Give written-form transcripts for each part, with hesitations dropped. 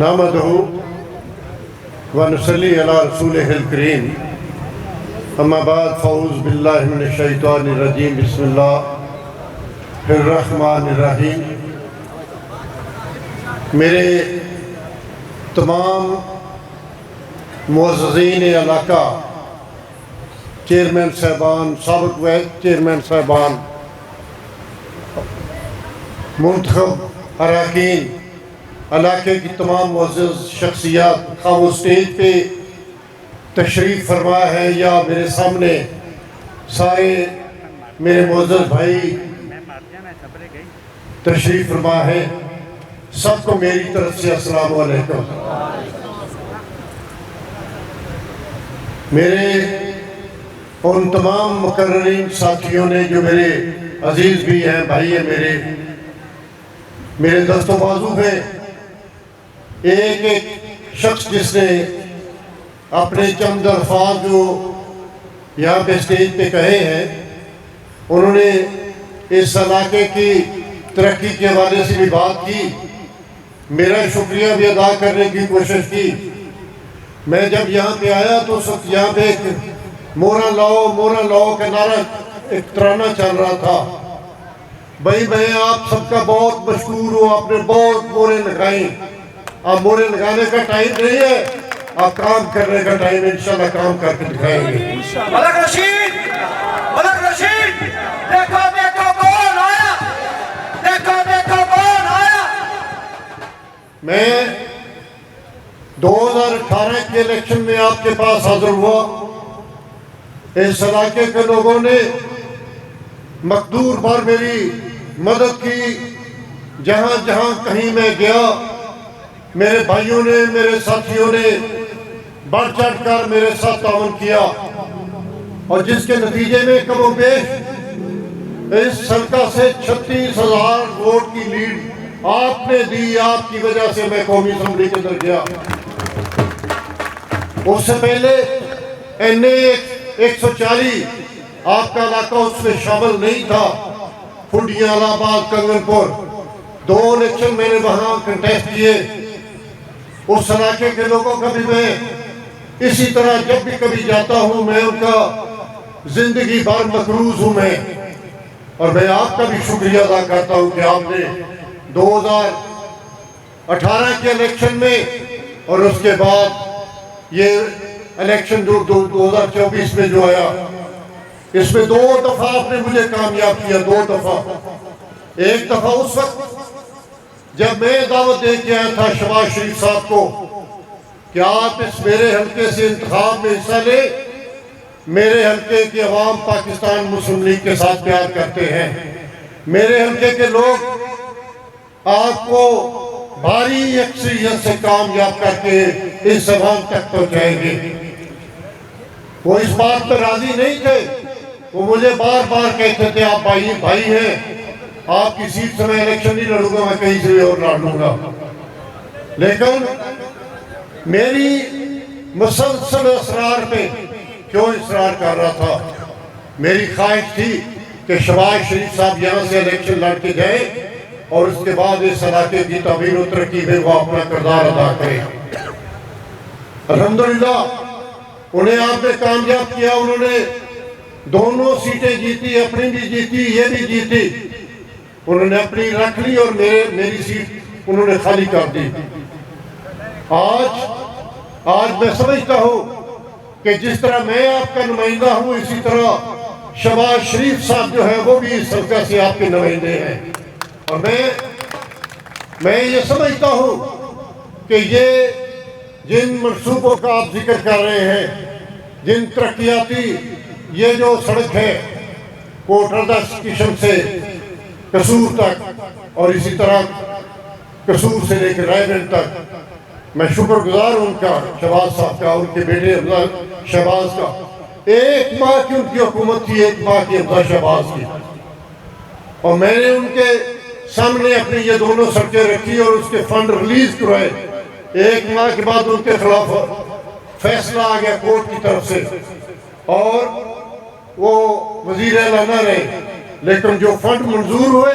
نحمدہ ونصلی علی رسولہ الکریم اما بعد فاعوذ باللہ من الشیطان الرجیم بسم اللہ الرحمن الرحیم۔ میرے تمام معززین علاقہ، چیئرمین صاحبان، سابق وائس چیئرمین صاحبان، منتخب اراکین، علاقے کی تمام معزز شخصیات، خواہ وہ اسٹیج پہ تشریف فرما ہے یا میرے سامنے سارے میرے معزز بھائی تشریف فرما ہے، سب کو میری طرف سے السلام علیکم۔ میرے ان تمام مقررین ساتھیوں نے جو میرے عزیز بھی ہیں، بھائی ہیں، میرے دست و بازو ہیں، ایک ایک شخص جس نے اپنے چند الفاظ جو یہاں پہ اسٹیج پہ کہے ہیں، انہوں نے اس علاقے کی ترقی کے حوالے سے بھی بات کی، میرا شکریہ بھی ادا کرنے کی کوشش کی۔ میں جب یہاں پہ آیا تو اس وقت یہاں پہ ایک مورا لاؤ کا نعرہ ایک ترانہ چل رہا تھا۔ بھائی میں آپ سب کا بہت مشکور ہوں، آپ نے بہت مورے لگائیں۔ اب مورے لگانے کا ٹائم نہیں ہے، آپ کام کرنے کا ٹائم، انشاءاللہ کام کر کے دکھائیں گے۔ ملک رشید دیکھو کون آیا، دیکھو کون آیا۔ میں 2018 کے الیکشن میں آپ کے پاس حاضر ہوا، اس علاقے کے لوگوں نے مقدور بار میری مدد کی، جہاں جہاں کہیں میں گیا میرے بھائیوں نے، میرے ساتھیوں نے بڑھ چڑھ کر میرے ساتھ تعاون کیا، اور جس کے نتیجے میں کم و بیش اس حلقہ سے 36,000 ووٹ کی لیڈ آپ نے دی، آپ کی وجہ سے میں قومی اسمبلی کے اندر گیا۔ اس سے پہلے NA 140 آپ کا علاقہ اس میں شامل نہیں تھا، پھنڈیاں، الہ آباد، کنگن پور، 2 الیکشن میں نے وہاں کنٹیسٹ کیے۔ اس علاقے کے لوگوں کا بھی میں اسی طرح جب بھی کبھی جاتا ہوں میں ان کا زندگی بھر مقروض ہوں میں، اور میں آپ کا بھی شکریہ ادا کرتا ہوں کہ آپ نے 2018 کے الیکشن میں اور اس کے بعد یہ الیکشن 2024 میں جو آیا، اس میں 2 دفعہ آپ نے مجھے کامیاب کیا، 2 دفعہ۔ ایک دفعہ اس وقت جب میں دعوت دے کے آیا تھا شہباز شریف صاحب کو کہ آپ اس میرے حلقے سے انتخاب میں حصہ لیں، میرے حلقے کی عوام پاکستان مسلم لیگ کے ساتھ پیار کرتے ہیں، میرے حلقے کے لوگ آپ کو بھاری اکثریت سے کامیاب کر کے اس عوام تک پہنچائیں گے۔ وہ اس بات پر راضی نہیں تھے، وہ مجھے بار بار کہتے تھے آپ بھائی ہیں، آپ کی سیٹ سے میں الیکشن نہیں لڑوں گا، میں کہیں سے بھی اور لڑ لوں گا۔ لیکن میری مسلسل اصرار پہ کیوں اصرار کر رہا تھا، میری خواہش تھی کہ شہباز شریف صاحب یہاں سے الیکشن لڑ کے جائیں اور اس کے بعد اس علاقے کی تعمیر و ترقی میں وہ اپنا کردار ادا کریں۔ الحمدللہ انہیں آپ نے کامیاب کیا، انہوں نے دونوں سیٹیں جیتی، اپنی بھی جیتی، یہ بھی جیتی، انہوں نے اپنی رکھ لی اور میری سیٹ انہوں نے خالی کر دی۔ آج میں سمجھتا ہوں کہ جس طرح میں آپ کا نمائندہ ہوں، اسی طرح شہباز شریف صاحب جو ہے وہ بھی اس حلقہ سے آپ کے نمائندے ہیں، اور میں یہ سمجھتا ہوں کہ یہ جن منصوبوں کا آپ ذکر کر رہے ہیں، جن ترقیاتی یہ جو سڑک ہے کوٹ رضا اسٹیشن سے قصور تک، اور اسی طرح قصور سے لے کے رائے گنج تک، میں شکر گزار ہوں ان کا، شہباز صاحب کا، ان کے بیٹے شہباز کا۔ 1 ماہ کی ان کی حکومت تھی، 1 ماہ کی ابتدا شہباز کی، اور میں نے ان کے سامنے اپنی یہ دونوں سڑکیں رکھی اور اس کے فنڈ ریلیز کروائے۔ 1 ماہ کے بعد ان کے خلاف فیصلہ آ گیا کورٹ کی طرف سے، اور وہ وزیر اعلیٰ نہ رہے، لیکن جو فنڈ منظور ہوئے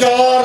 4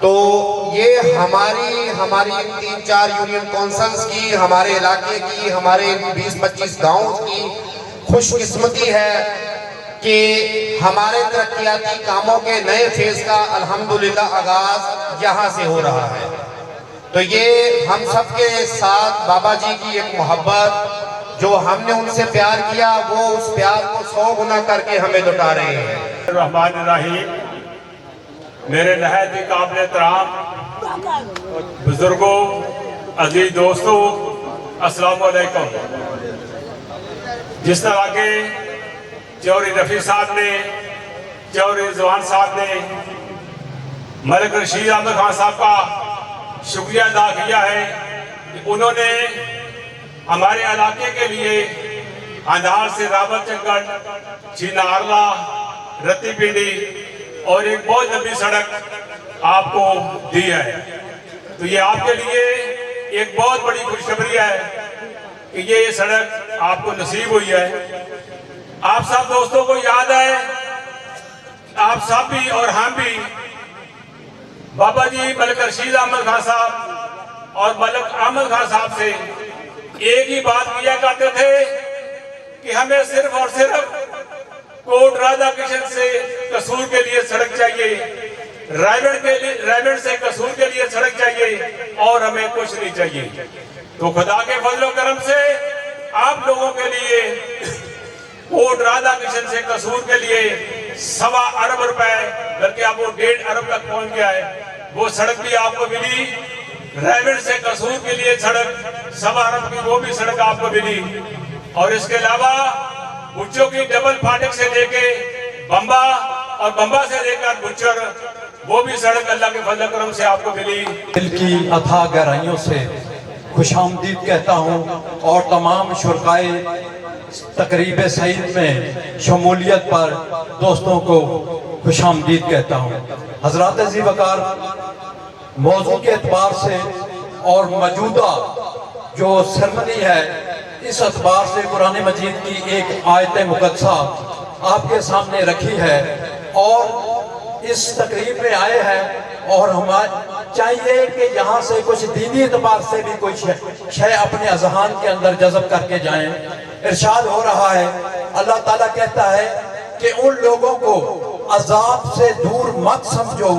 تو یہ ہماری 3-4 یونین کونسلز کی، ہمارے علاقے کی، ہمارے 20-25 گاؤں کی خوش قسمتی ہے کہ ہمارے ترقیاتی کاموں کے نئے فیز کا الحمدللہ آغاز یہاں سے ہو رہا ہے۔ تو یہ ہم سب کے ساتھ بابا جی کی ایک محبت، جو ہم نے ان سے پیار کیا، وہ اس پیار کو 100 گنا کر کے ہمیں لوٹا رہے ہیں۔ الرحمن الرحیم، میرے نہایت ہی قابل احترام بزرگوں، عزیز دوستوں، السلام علیکم۔ جس طرح کے چوہدری رفیع صاحب نے، چوہدری رضوان صاحب نے ملک رشید احمد خان صاحب کا شکریہ ادا کیا ہے کہ انہوں نے ہمارے علاقے کے لیے اندھار سے راوت چنگڑ، چینا آرلا، رتی پنڈی اور ایک بہت لمبی سڑک آپ کو دی ہے۔ تو یہ آپ کے لیے ایک بہت بڑی خوشخبری ہے کہ یہ سڑک آپ کو نصیب ہوئی ہے۔ آپ سب دوستوں کو یاد ہے، آپ سب بھی اور ہم بھی بابا جی ملک رشید احمد خان صاحب اور ملک احمد خان صاحب سے ایک ہی بات کیا کرتے تھے کہ ہمیں صرف اور صرف کوٹ رادھا کرشن سے قصور کے لیے سڑک چاہیے، رائبڑ سے قصور کے لیے سڑک چاہیے، اور ہمیں کچھ نہیں چاہیے۔ تو خدا کے فضل و کرم سے آپ لوگوں کے لیے کوٹ رادھا کرشن سے قصور کے لیے 1.25 ارب روپے، بلکہ اب وہ 1.5 ارب تک پہنچ گیا ہے، وہ سڑک بھی آپ کو ملی۔ رائبڑ سے قصور کے لیے سڑک 1.25 ارب کی وہ بھی سڑک آپ کو ملی، اور اس کے علاوہ بچوں کی ڈبل پھاٹک سے لے کے بمبا اور بمبا سے لے کر بچر، وہ بھی سڑک اللہ کے فضل و کرم سے آپ کو ملی۔ دل کی اتھا گہرائیوں سے خوش آمدید کہتا ہوں، اور تمام شرکائے تقریب سعید میں شمولیت پر دوستوں کو خوش آمدید کہتا ہوں۔ حضرات عزیز وقار، موضوع کے اعتبار سے اور موجودہ جو سرمنی ہے، اس اعتبار سے قرآن مجید کی ایک آیت مقدسہ آپ کے سامنے رکھی ہے، اور اس تقریب میں آئے ہیں، اور ہمیں چاہیے کہ یہاں سے کچھ دینی اعتبار سے بھی کوئی شے اپنے اذہان کے اندر جذب کر کے جائیں۔ ارشاد ہو رہا ہے، اللہ تعالیٰ کہتا ہے کہ ان لوگوں کو عذاب سے دور مت سمجھو،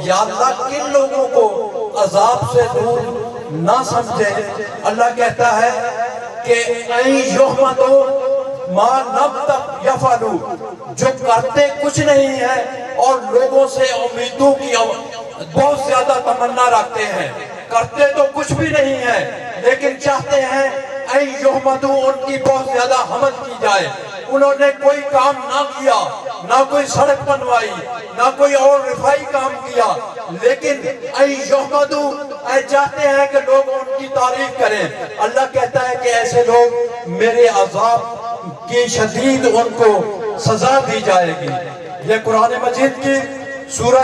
یا اللہ کن لوگوں کو عذاب سے دور نہ سمجھے۔ اللہ کہتا ہے کہ این یحمدو ما نبتق یفعلو، جو کرتے کچھ نہیں ہے اور لوگوں سے امیدوں کی بہت زیادہ تمنا رکھتے ہیں، کرتے تو کچھ بھی نہیں ہے لیکن چاہتے ہیں این یحمدو، ان کی بہت زیادہ حمد کی جائے۔ انہوں نے کوئی کام نہ کیا، نہ کوئی سڑک بنوائی، نہ کوئی اور رفائی کام کیا، لیکن این یحمدو، چاہتے ہیں کہ لوگ ان کی تعریف کریں۔ اللہ کہتا ہے کہ ایسے لوگ میرے عذاب کی شدید ان کو سزا دی جائے گی۔ یہ قرآن مجید کی سورہ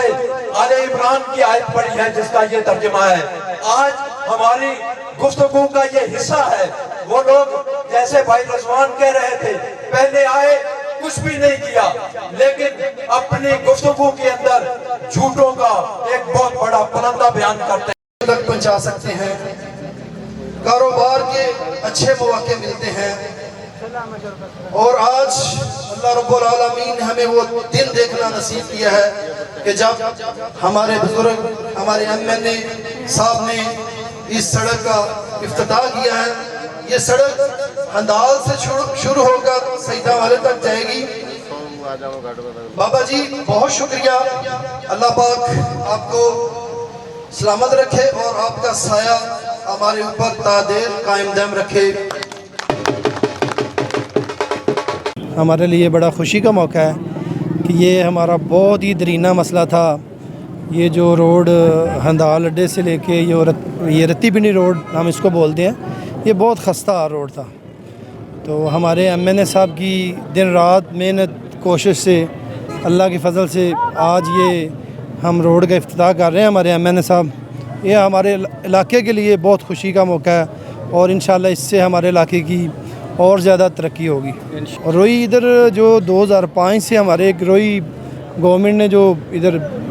آل عمران کی آیت پڑھی ہے، جس کا یہ ترجمہ ہے۔ آج ہماری گفتگو کا یہ حصہ ہے۔ وہ لوگ جیسے بھائی رضوان کہہ رہے تھے، پہلے آئے کچھ بھی نہیں کیا، لیکن اپنی گفتگو کے اندر جھوٹوں کا ایک بہت بڑا پرندہ بیان کرتے ہیں۔ تک پہنچا سکتے ہیں، کاروبار کے اچھے مواقع ملتے ہیں، اور آج اللہ رب العالمین نے ہمیں وہ دن دیکھنا نصیب کیا ہے کہ جب ہمارے بزرگ، ہمارے ایم صاحب نے اس سڑک کا افتتاح کیا ہے۔ یہ سڑک ہندال سے شروع ہو کر سیدہ والے تک جائے گی۔ بابا جی بہت شکریہ، اللہ پاک آپ کو سلامت رکھے اور آپ کا سایہ ہمارے اوپر تا دیر قائم دائم رکھے۔ ہمارے لیے بڑا خوشی کا موقع ہے کہ یہ ہمارا بہت ہی درینہ مسئلہ تھا۔ یہ جو روڈ ہندال اڈے سے لے کے یہ رتی پنڈی روڈ ہم اس کو بولتے ہیں، یہ بہت خستہ روڈ تھا۔ تو ہمارے ایم صاحب کی دن رات محنت کوشش سے، اللہ کے فضل سے آج یہ ہم روڈ کا افتتاح کر رہے ہیں ہمارے ایم صاحب۔ یہ ہمارے علاقے کے لیے بہت خوشی کا موقع ہے، اور انشاءاللہ اس سے ہمارے علاقے کی اور زیادہ ترقی ہوگی۔ روئی ادھر جو 2005 سے ہمارے ایک روئی گورنمنٹ نے جو ادھر